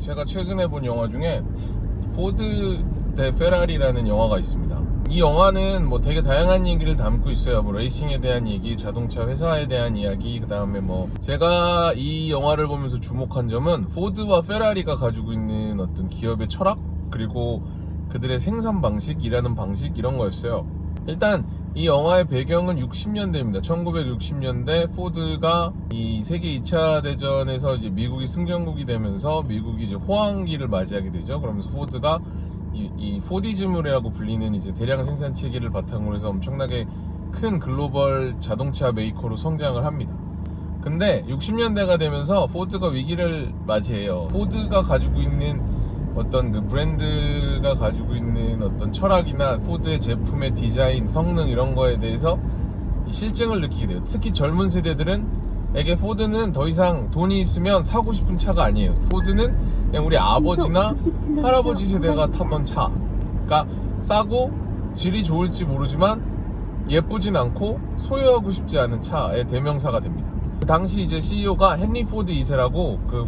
제가 최근에 본 영화 중에 포드 대 페라리라는 영화가 있습니다. 이 영화는 뭐 되게 다양한 얘기를 담고 있어요. 뭐 레이싱에 대한 얘기, 자동차 회사에 대한 이야기, 그 다음에 뭐 제가 이 영화를 보면서 주목한 점은 포드와 페라리가 가지고 있는 어떤 기업의 철학, 그리고 그들의 생산 방식, 일하는 방식, 이런 거였어요. 일단 이 영화의 배경은 60년대입니다. 1960년대 포드가 이 세계 2차 대전에서 이제 미국이 승전국이 되면서 미국이 이제 호황기를 맞이하게 되죠. 그러면서 포드가 이 포디즘이라고 불리는 이제 대량 생산 체계를 바탕으로 해서 엄청나게 큰 글로벌 자동차 메이커로 성장을 합니다. 근데 60년대가 되면서 포드가 위기를 맞이해요. 포드가 가지고 있는 어떤 그 브랜드가 가지고 있는 어떤 철학이나 포드의 제품의 디자인, 성능 이런 거에 대해서 실증을 느끼게 돼요. 특히 젊은 세대들에게 포드는 더 이상 돈이 있으면 사고 싶은 차가 아니에요. 포드는 그냥 우리 아버지나 할아버지 세대가 타던 차. 그러니까 싸고 질이 좋을지 모르지만 예쁘진 않고 소유하고 싶지 않은 차의 대명사가 됩니다. 그 당시 이제 CEO가 헨리 포드 2세라고 그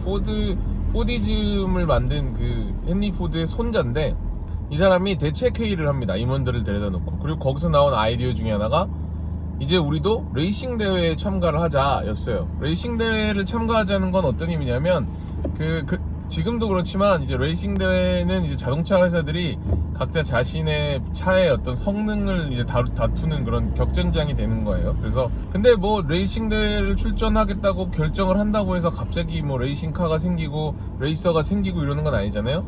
포디즘을 만든 그 헨리 포드의 손자인데, 이 사람이 대책회의를 합니다. 임원들을 데려다 놓고. 그리고 거기서 나온 아이디어 중에 하나가 이제 우리도 레이싱 대회에 참가를 하자 였어요. 레이싱 대회를 참가하자는 건 어떤 의미냐면 지금도 그렇지만 이제 레이싱 대회는 이제 자동차 회사들이 각자 자신의 차의 어떤 성능을 이제 다투는 그런 격전장이 되는 거예요. 그래서 근데 뭐 레이싱 대회를 출전하겠다고 결정을 한다고 해서 갑자기 뭐 레이싱카가 생기고 레이서가 생기고 이러는 건 아니잖아요.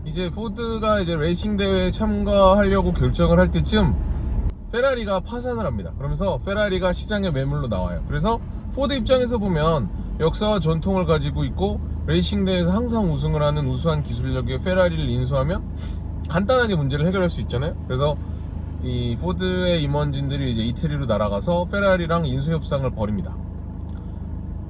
이제 포드가 이제 레이싱 대회에 참가하려고 결정을 할 때쯤 페라리가 파산을 합니다. 그러면서 페라리가 시장에 매물로 나와요. 그래서 포드 입장에서 보면 역사와 전통을 가지고 있고 레이싱 대회에서 항상 우승을 하는 우수한 기술력의 페라리를 인수하면 간단하게 문제를 해결할 수 있잖아요. 그래서 이 포드의 임원진들이 이제 이태리로 날아가서 페라리랑 인수 협상을 벌입니다.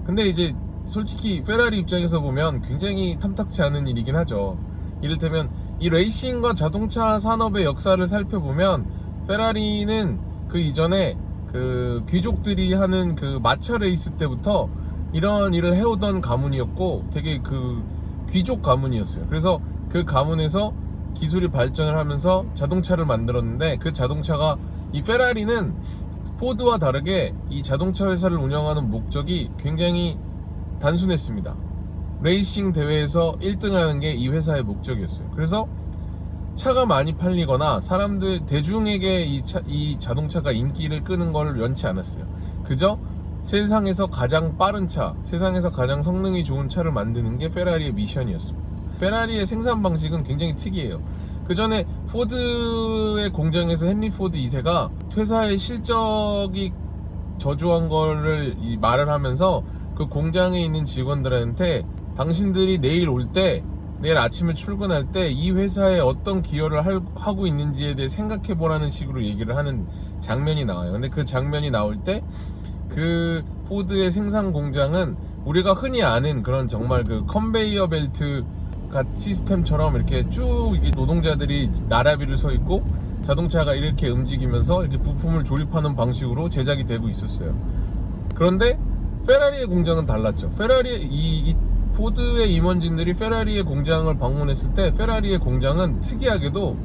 근데 이제 솔직히 페라리 입장에서 보면 굉장히 탐탁치 않은 일이긴 하죠. 이를테면 이 레이싱과 자동차 산업의 역사를 살펴보면 페라리는 그 이전에 그 귀족들이 하는 그 마차 레이스 때부터 이런 일을 해오던 가문이었고 되게 그 귀족 가문이었어요. 그래서 그 가문에서 기술이 발전을 하면서 자동차를 만들었는데, 그 자동차가 이 페라리는 포드와 다르게 이 자동차 회사를 운영하는 목적이 굉장히 단순했습니다. 레이싱 대회에서 1등하는 게 이 회사의 목적이었어요. 그래서 차가 많이 팔리거나 사람들 대중에게 이 자동차가 인기를 끄는 걸 원치 않았어요. 그저 세상에서 가장 빠른 차, 세상에서 가장 성능이 좋은 차를 만드는 게 페라리의 미션이었습니다. 페라리의 생산 방식은 굉장히 특이해요. 그 전에 포드의 공장에서 헨리 포드 2세가 회사의 실적이 저조한 거를 말을 하면서 그 공장에 있는 직원들한테 당신들이 내일 아침에 출근할 때 이 회사에 어떤 기여를 하고 있는지에 대해 생각해 보라는 식으로 얘기를 하는 장면이 나와요. 근데 그 장면이 나올 때 그 포드의 생산 공장은 우리가 흔히 아는 그런 정말 그 컨베이어 벨트 시스템처럼 이렇게 쭉 이게 노동자들이 나라비를 서 있고 자동차가 이렇게 움직이면서 이렇게 부품을 조립하는 방식으로 제작이 되고 있었어요. 그런데 페라리의 공장은 달랐죠. 이 포드의 임원진들이 페라리의 공장을 방문했을 때 페라리의 공장은 특이하게도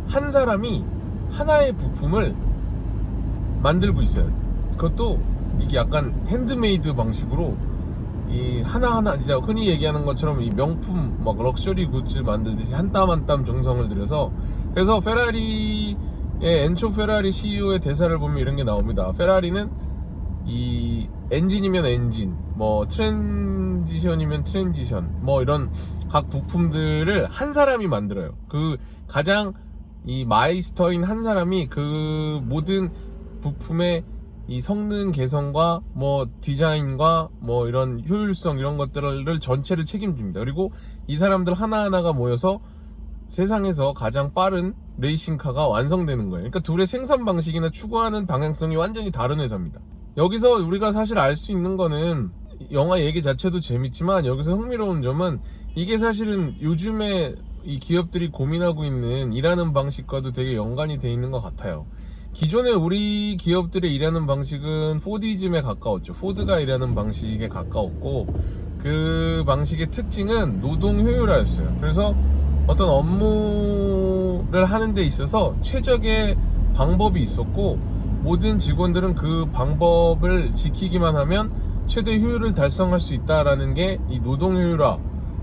한 사람이 하나의 부품을 만들고 있어요. 그것도 이게 약간 핸드메이드 방식으로 이 하나하나 진짜 흔히 얘기하는 것처럼 이 명품 막 럭셔리 굿즈 만들듯이 한 땀 한 땀 정성을 들여서. 그래서 페라리의 엔초 페라리 CEO의 대사를 보면 이런 게 나옵니다. 페라리는 이 엔진이면 엔진, 뭐 트랜지션이면 트랜지션, 뭐 이런 각 부품들을 한 사람이 만들어요. 그 가장 이 마이스터인 한 사람이 그 모든 부품의 이 성능 개선과 뭐 디자인과 뭐 이런 효율성 이런 것들을 전체를 책임집니다. 그리고 이 사람들 하나하나가 모여서 세상에서 가장 빠른 레이싱카가 완성되는 거예요. 그러니까 둘의 생산 방식이나 추구하는 방향성이 완전히 다른 회사입니다. 여기서 우리가 사실 알 수 있는 거는 영화 얘기 자체도 재밌지만 여기서 흥미로운 점은 이게 사실은 요즘에 이 기업들이 고민하고 있는 일하는 방식과도 되게 연관이 돼 있는 것 같아요. 기존에 우리 기업들의 일하는 방식은 포디즘에 가까웠죠. 포드가 일하는 방식에 가까웠고, 그 방식의 특징은 노동 효율화였어요. 그래서 어떤 업무를 하는 데 있어서 최적의 방법이 있었고, 모든 직원들은 그 방법을 지키기만 하면 최대 효율을 달성할 수 있다라는 게 이 노동 효율화,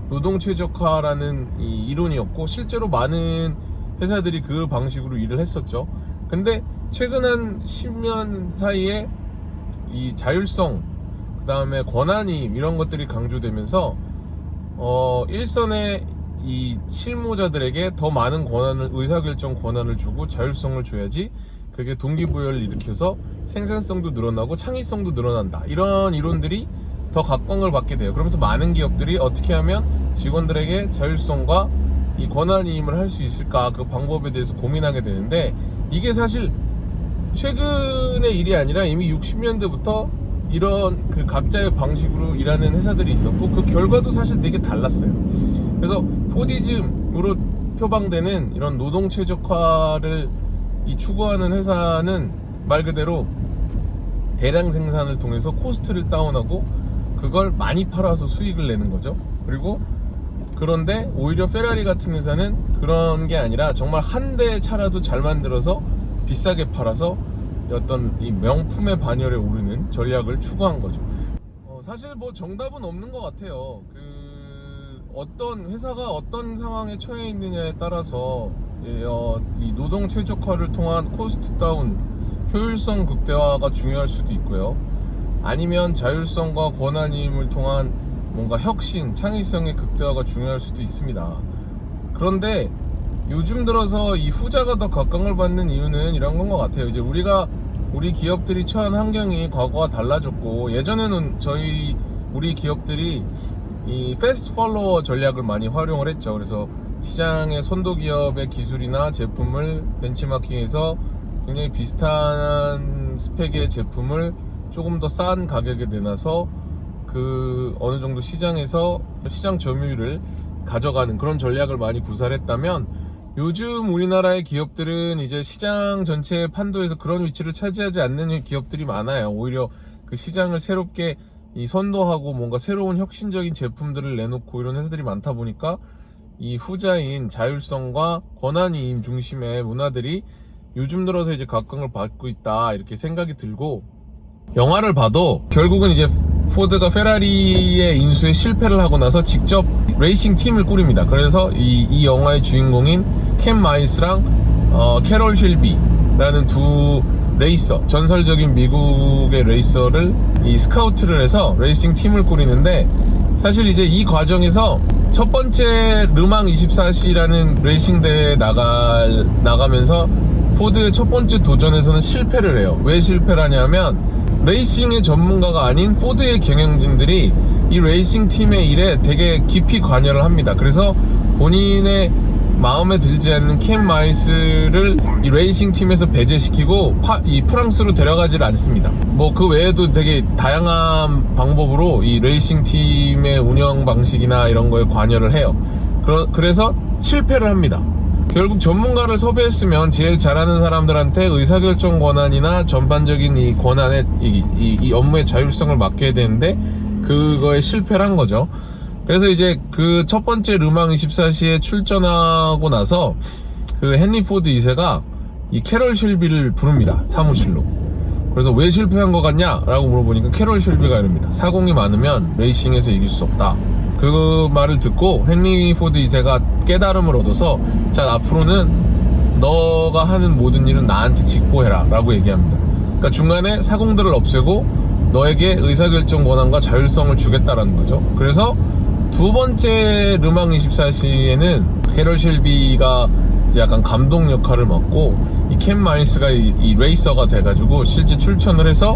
노동 최적화라는 이 이론이었고, 실제로 많은 회사들이 그 방식으로 일을 했었죠. 근데 최근 한 10년 사이에 이 자율성, 그 다음에 권한이임, 이런 것들이 강조되면서 일선의 이 실무자들에게 더 많은 권한을, 의사결정 권한을 주고 자율성을 줘야지 그게 동기부여를 일으켜서 생산성도 늘어나고 창의성도 늘어난다, 이런 이론들이 더 각광을 받게 돼요. 그러면서 많은 기업들이 어떻게 하면 직원들에게 자율성과 이 권한이임을 할 수 있을까, 그 방법에 대해서 고민하게 되는데, 이게 사실 최근의 일이 아니라 이미 60년대부터 이런 그 각자의 방식으로 일하는 회사들이 있었고, 그 결과도 사실 되게 달랐어요. 그래서 포디즘으로 표방되는 이런 노동 최적화를 추구하는 회사는 말 그대로 대량 생산을 통해서 코스트를 다운하고 그걸 많이 팔아서 수익을 내는 거죠. 그리고 그런데 오히려 페라리 같은 회사는 그런 게 아니라 정말 한 대 차라도 잘 만들어서 비싸게 팔아서 어떤 이 명품의 반열에 오르는 전략을 추구한 거죠. 사실 뭐 정답은 없는 것 같아요. 어떤 회사가 어떤 상황에 처해 있느냐에 따라서 이 노동 최적화를 통한 코스트 다운, 효율성 극대화가 중요할 수도 있고요. 아니면 자율성과 권한임을 통한 뭔가 혁신, 창의성의 극대화가 중요할 수도 있습니다. 그런데 요즘 들어서 이 후자가 더 각광을 받는 이유는 이런 건 것 같아요. 이제 우리 기업들이 처한 환경이 과거와 달라졌고, 예전에는 우리 기업들이 이 패스트 팔로워 전략을 많이 활용을 했죠. 그래서 시장의 선도 기업의 기술이나 제품을 벤치마킹해서 굉장히 비슷한 스펙의 제품을 조금 더 싼 가격에 내놔서 그 어느 정도 시장에서 시장 점유율을 가져가는 그런 전략을 많이 구사를 했다면, 요즘 우리나라의 기업들은 이제 시장 전체의 판도에서 그런 위치를 차지하지 않는 기업들이 많아요. 오히려 그 시장을 새롭게 선도하고 뭔가 새로운 혁신적인 제품들을 내놓고 이런 회사들이 많다 보니까 이 후자인 자율성과 권한이임 중심의 문화들이 요즘 들어서 이제 각광을 받고 있다, 이렇게 생각이 들고, 영화를 봐도 결국은 이제 포드가 페라리의 인수에 실패를 하고 나서 직접 레이싱 팀을 꾸립니다. 그래서 이 영화의 주인공인 캠 마일스랑 캐롤 실비라는 두 레이서, 전설적인 미국의 레이서를 스카우트를 해서 레이싱 팀을 꾸리는데, 사실 이제 이 과정에서 첫 번째 르망 24시라는 레이싱 대회에 나가면서 포드의 첫 번째 도전에서는 실패를 해요. 왜 실패를 하냐면, 레이싱의 전문가가 아닌 포드의 경영진들이 이 레이싱 팀의 일에 되게 깊이 관여를 합니다. 그래서 본인의 마음에 들지 않는 캠 마일스를 이 레이싱 팀에서 배제시키고 이 프랑스로 데려가지를 않습니다. 뭐 그 외에도 되게 다양한 방법으로 이 레이싱 팀의 운영 방식이나 이런 거에 관여를 해요. 그래서 실패를 합니다. 결국 전문가를 섭외했으면 제일 잘하는 사람들한테 의사결정 권한이나 전반적인 이 권한의 이 업무의 자율성을 맡겨야 되는데, 그거에 실패를 한 거죠. 그래서 이제 그 첫 번째 르망 24시에 출전하고 나서 그 헨리 포드 2세가 이 캐롤 실비를 부릅니다, 사무실로. 그래서 왜 실패한 것 같냐 라고 물어보니까 캐롤 실비가 이럽니다. 사공이 많으면 레이싱에서 이길 수 없다. 그 말을 듣고 헨리 포드 2세가 깨달음을 얻어서, 자, 앞으로는 너가 하는 모든 일은 나한테 직보해라 라고 얘기합니다. 그러니까 중간에 사공들을 없애고 너에게 의사결정 권한과 자율성을 주겠다라는 거죠. 그래서 두 번째 르망 24시에는 캐롤 실비가 이제 약간 감독 역할을 맡고, 이 캠 마일스가 이 레이서가 돼가지고 실제 출전을 해서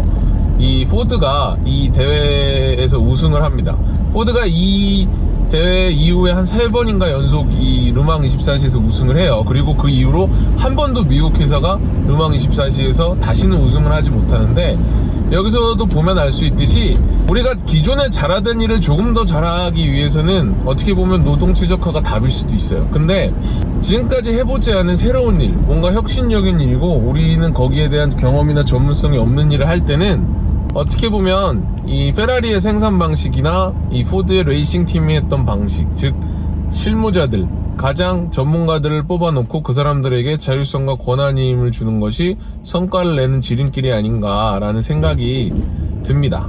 이 포드가 이 대회에서 우승을 합니다. 포드가 이 대회 이후에 한 3번인가 연속 이 르망 24시에서 우승을 해요. 그리고 그 이후로 한 번도 미국 회사가 르망 24시에서 다시는 우승을 하지 못하는데, 여기서도 보면 알 수 있듯이 우리가 기존에 잘하던 일을 조금 더 잘하기 위해서는 어떻게 보면 노동 최적화가 답일 수도 있어요. 근데 지금까지 해보지 않은 새로운 일, 뭔가 혁신적인 일이고 우리는 거기에 대한 경험이나 전문성이 없는 일을 할 때는 어떻게 보면 이 페라리의 생산 방식이나 이 포드의 레이싱 팀이 했던 방식, 즉 실무자들, 가장 전문가들을 뽑아놓고 그 사람들에게 자율성과 권한임을 주는 것이 성과를 내는 지름길이 아닌가라는 생각이 듭니다.